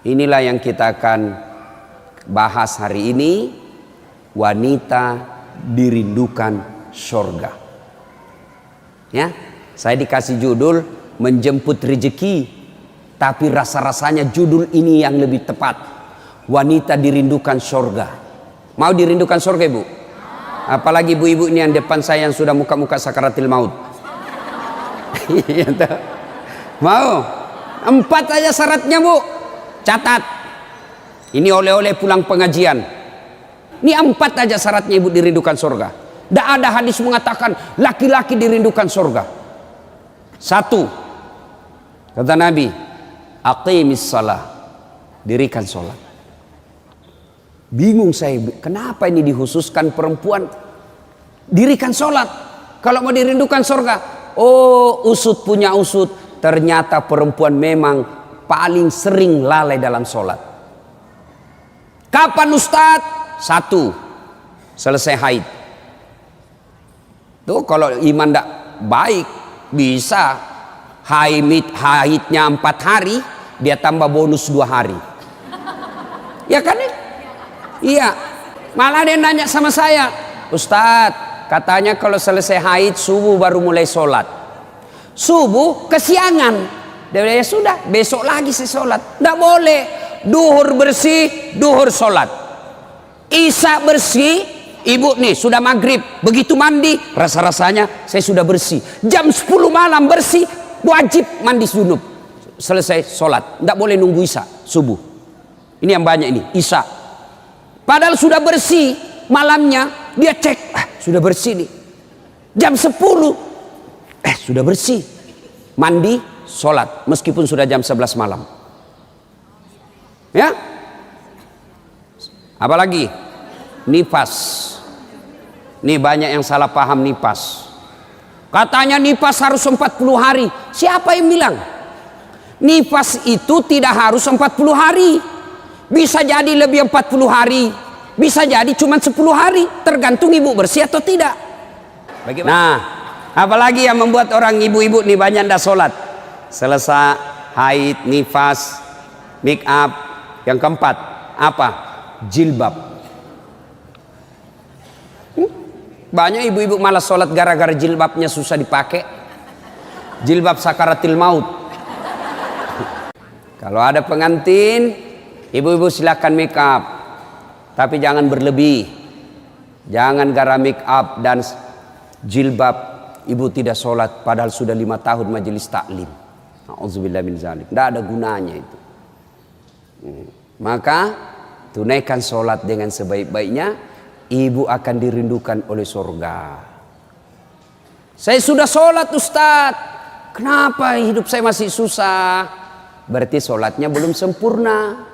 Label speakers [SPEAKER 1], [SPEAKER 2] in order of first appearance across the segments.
[SPEAKER 1] Inilah yang kita akan bahas hari ini, wanita dirindukan surga. Ya, saya dikasih judul menjemput rezeki, tapi rasa-rasanya judul ini yang lebih tepat. Wanita dirindukan surga. Mau dirindukan surga, Ibu? Apalagi ibu-ibu ini yang depan saya yang sudah muka-muka sakaratil maut. Mau? 4 aja syaratnya, Bu. Catat. Ini oleh-oleh pulang pengajian. Ini 4 aja syaratnya ibu dirindukan surga. Tidak ada hadis mengatakan laki-laki dirindukan surga. 1, kata Nabi, aqimis salah, dirikan sholat. Bingung saya, kenapa ini dikhususkan perempuan? Dirikan sholat. Kalau mau dirindukan surga, oh usut punya usut, ternyata perempuan memang paling sering lalai dalam sholat. Kapan Ustadz? 1, selesai haid. Tuh kalau iman tidak baik, bisa haidnya 4 hari, dia tambah bonus 2 hari. Ya kan? Iya. Malah dia nanya sama saya, Ustadz, katanya kalau selesai haid subuh baru mulai sholat. Subuh kesiangan. Dia bilang, ya sudah, besok lagi saya sholat. Tidak boleh. Duhur bersih, duhur sholat. Isya bersih, ibu nih sudah maghrib. Begitu mandi, rasa-rasanya saya sudah bersih. Jam 10 malam bersih, wajib mandi junub. Selesai sholat. Tidak boleh nunggu isya, subuh. Ini yang banyak ini, isya. Padahal sudah bersih, malamnya dia cek, sudah bersih nih. Jam 10, sudah bersih. Mandi, sholat, meskipun sudah jam 11 malam. Ya. Apalagi nifas. Nih banyak yang salah paham nifas. Katanya nifas harus 40 hari. Siapa yang bilang? Nifas itu tidak harus 40 hari. Bisa jadi lebih 40 hari. Bisa jadi cuma 10 hari. Tergantung ibu bersih atau tidak. Bagaimana? Nah, apalagi yang membuat orang ibu-ibu nih banyak ndak sholat. Selesai haid, nifas, make up. Yang keempat, apa? Jilbab. Banyak ibu-ibu malas sholat gara-gara jilbabnya susah dipakai. Jilbab sakaratil maut. Kalau ada pengantin, ibu-ibu silakan make up. Tapi jangan berlebih. Jangan gara make up dan jilbab ibu tidak sholat padahal sudah 5 tahun majelis taklim. Auzubillah min zalik. Tidak ada gunanya itu. Maka tunaikan sholat dengan sebaik-baiknya, ibu akan dirindukan oleh surga. Saya sudah sholat Ustadz, kenapa hidup saya masih susah? Berarti sholatnya belum sempurna.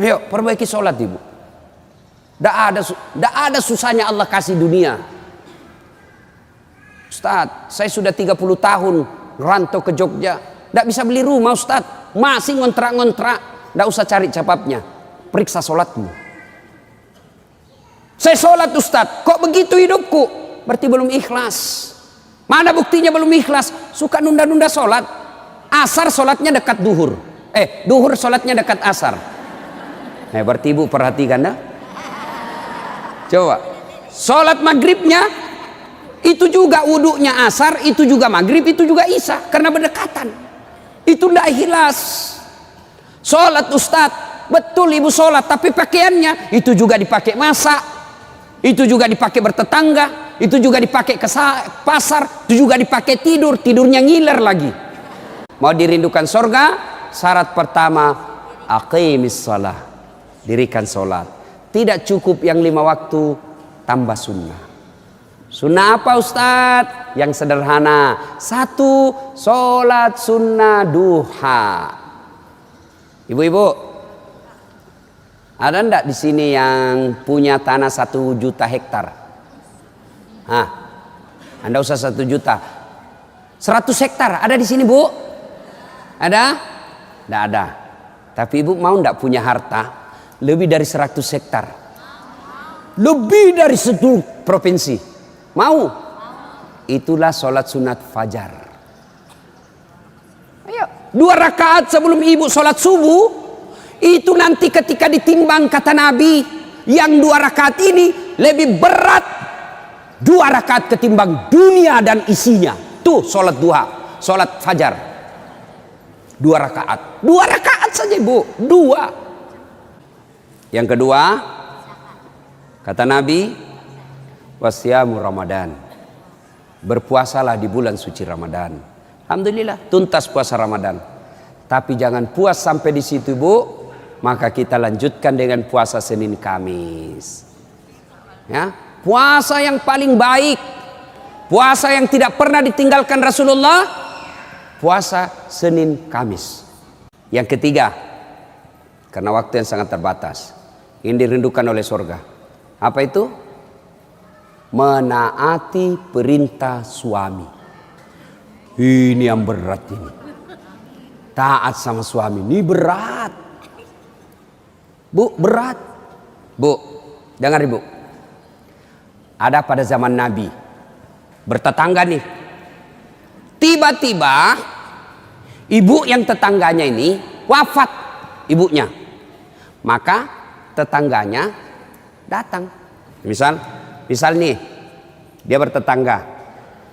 [SPEAKER 1] Ayo perbaiki sholat ibu. Tidak ada susahnya Allah kasih dunia. Ustadz, saya sudah 30 tahun rantau ke Jogja, tidak bisa beli rumah Ustadz, masih ngontrak-ngontrak. Tidak usah cari capapnya, periksa sholatmu. Saya sholat Ustadz, kok begitu hidupku? Berarti belum ikhlas. Mana buktinya belum ikhlas? Suka nunda-nunda sholat. Asar sholatnya dekat duhur. Duhur sholatnya dekat asar. Berarti ibu perhatikan dah. Coba. Sholat maghribnya itu juga wuduknya asar, itu juga maghrib, itu juga isya. Karena berdekatan. Itu tidak ikhlas. Sholat Ustadz, betul ibu sholat, tapi pakaiannya itu juga dipakai masak, itu juga dipakai bertetangga, itu juga dipakai ke pasar, itu juga dipakai tidur, tidurnya ngiler lagi. Mau dirindukan surga, syarat pertama, aqimis shalah, dirikan sholat. Tidak cukup yang 5 waktu, tambah sunnah. Sunnah apa Ustadz? Yang sederhana. 1, sholat sunnah duha. Ibu-ibu, ada enggak di sini yang punya tanah 1 juta hektar? Anda usah 1 juta. 100 hektar ada di sini, Bu? Ada? Enggak ada. Tapi ibu mau enggak punya harta lebih dari 100 hektar? Lebih dari 1 provinsi. Mau? Itulah sholat sunat fajar. 2 rakaat sebelum ibu sholat subuh, Itu nanti ketika ditimbang kata Nabi, yang 2 rakaat ini lebih berat 2 rakaat ketimbang dunia dan isinya. Tuh sholat duha, sholat fajar 2 rakaat. 2 rakaat saja Bu, 2. Yang kedua, kata Nabi, wasyamu Ramadan. Berpuasalah di bulan suci Ramadan. Alhamdulillah, tuntas puasa Ramadan. Tapi jangan puas sampai di situ Bu. Maka kita lanjutkan dengan puasa Senin Kamis. Ya, puasa yang paling baik, puasa yang tidak pernah ditinggalkan Rasulullah, puasa Senin Kamis. Yang ketiga, karena waktu yang sangat terbatas, ini dirindukan oleh surga. Apa itu? Menaati perintah suami. Ini yang berat ini. Taat sama suami ini berat. Bu, berat. Bu, dengar Ibu. Ada pada zaman Nabi, bertetangga nih. Tiba-tiba ibu yang tetangganya ini wafat ibunya. Maka tetangganya datang. Misal nih, dia bertetangga.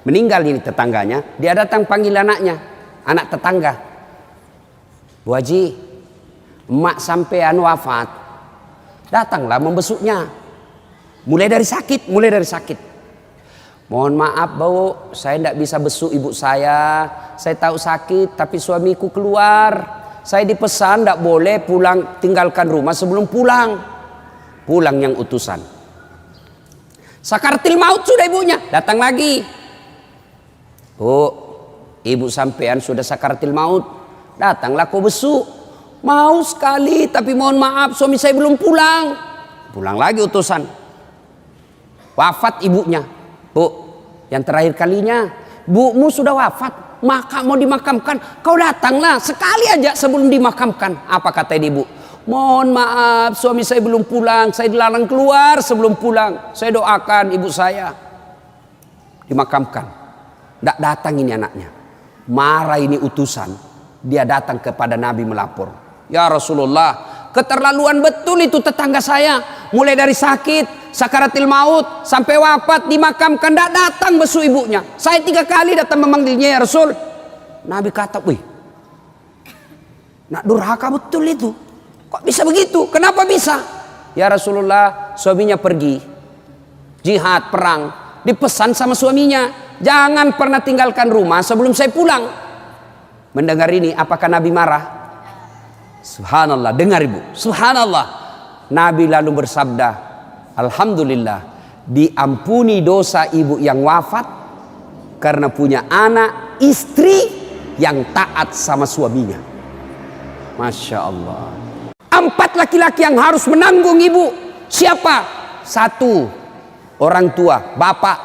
[SPEAKER 1] Meninggal ini tetangganya, dia datang panggil anaknya, anak tetangga. Bu Haji, emak sampean wafat, datanglah membesuknya. Mulai dari sakit. Mohon maaf Bu, saya tidak bisa besuk ibu saya. Saya tahu sakit, tapi suamiku keluar. Saya dipesan tidak boleh pulang, tinggalkan rumah sebelum pulang. Pulang yang utusan. Sakaratil maut sudah ibunya, datang lagi. Bu, ibu sampean sudah sakaratil maut, datanglah kau besuk. Mau sekali, tapi mohon maaf suami saya belum pulang. Pulang lagi utusan. Wafat ibunya. Bu, yang terakhir kalinya, bumu sudah wafat, maka mau dimakamkan, kau datanglah sekali aja sebelum dimakamkan. Apa kata ibu? Mohon maaf suami saya belum pulang, saya dilarang keluar sebelum pulang. Saya doakan ibu saya dimakamkan. Tidak datang ini anaknya. Marah ini utusan. Dia datang kepada Nabi melapor. Ya Rasulullah, keterlaluan betul itu tetangga saya. Mulai dari sakit, sakaratil maut, sampai wafat, dimakamkan, tidak datang besu ibunya. Saya 3 kali datang memanggilnya ya Rasul. Nabi kata, wih, nak durhaka betul itu. Kok bisa begitu? Kenapa bisa? Ya Rasulullah, suaminya pergi jihad, perang, dipesan sama suaminya, jangan pernah tinggalkan rumah sebelum saya pulang. Mendengar ini, apakah Nabi marah? Subhanallah, dengar Ibu. Subhanallah. Nabi lalu bersabda, alhamdulillah, diampuni dosa ibu yang wafat karena punya anak, istri yang taat sama suaminya. Masya Allah. 4 laki-laki yang harus menanggung ibu. Siapa? 1, orang tua, bapak.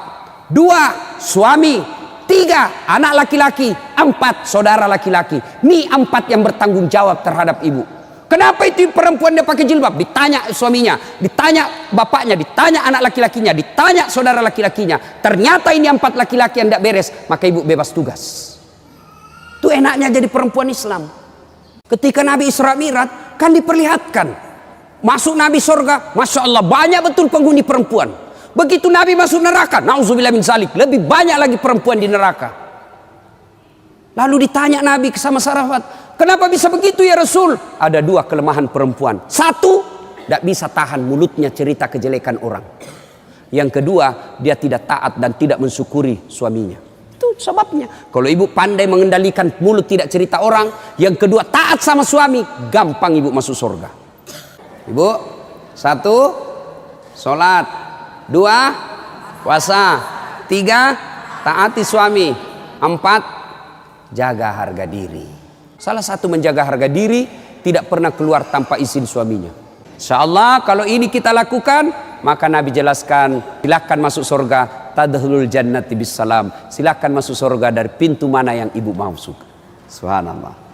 [SPEAKER 1] 2, suami. 3, anak laki-laki. 4, saudara laki-laki. Ini 4 yang bertanggung jawab terhadap ibu. Kenapa itu perempuan dia pakai jilbab? Ditanya suaminya, ditanya bapaknya, ditanya anak laki-lakinya, ditanya saudara laki-lakinya. Ternyata ini 4 laki-laki yang tidak beres, maka ibu bebas tugas. Itu enaknya jadi perempuan Islam. Ketika Nabi Isra Mi'raj kan diperlihatkan masuk Nabi surga, Masya Allah banyak betul penghuni perempuan. Begitu Nabi masuk neraka, nauzubillah min zalik, lebih banyak lagi perempuan di neraka. Lalu ditanya Nabi sama sahabat, kenapa bisa begitu ya Rasul? Ada 2 kelemahan perempuan. 1, tidak bisa tahan mulutnya cerita kejelekan orang. Yang kedua, dia tidak taat dan tidak mensyukuri suaminya. Itu sebabnya. Kalau ibu pandai mengendalikan mulut tidak cerita orang, yang kedua taat sama suami, gampang ibu masuk surga. Ibu, 1, sholat. 2, puasa. 3, taati suami. 4, jaga harga diri. Salah satu menjaga harga diri, tidak pernah keluar tanpa izin suaminya. InsyaAllah kalau ini kita lakukan, maka Nabi jelaskan, silakan masuk surga, tadkhulul jannati bis salam. Silakan masuk surga dari pintu mana yang ibu mau suka. Subhanallah.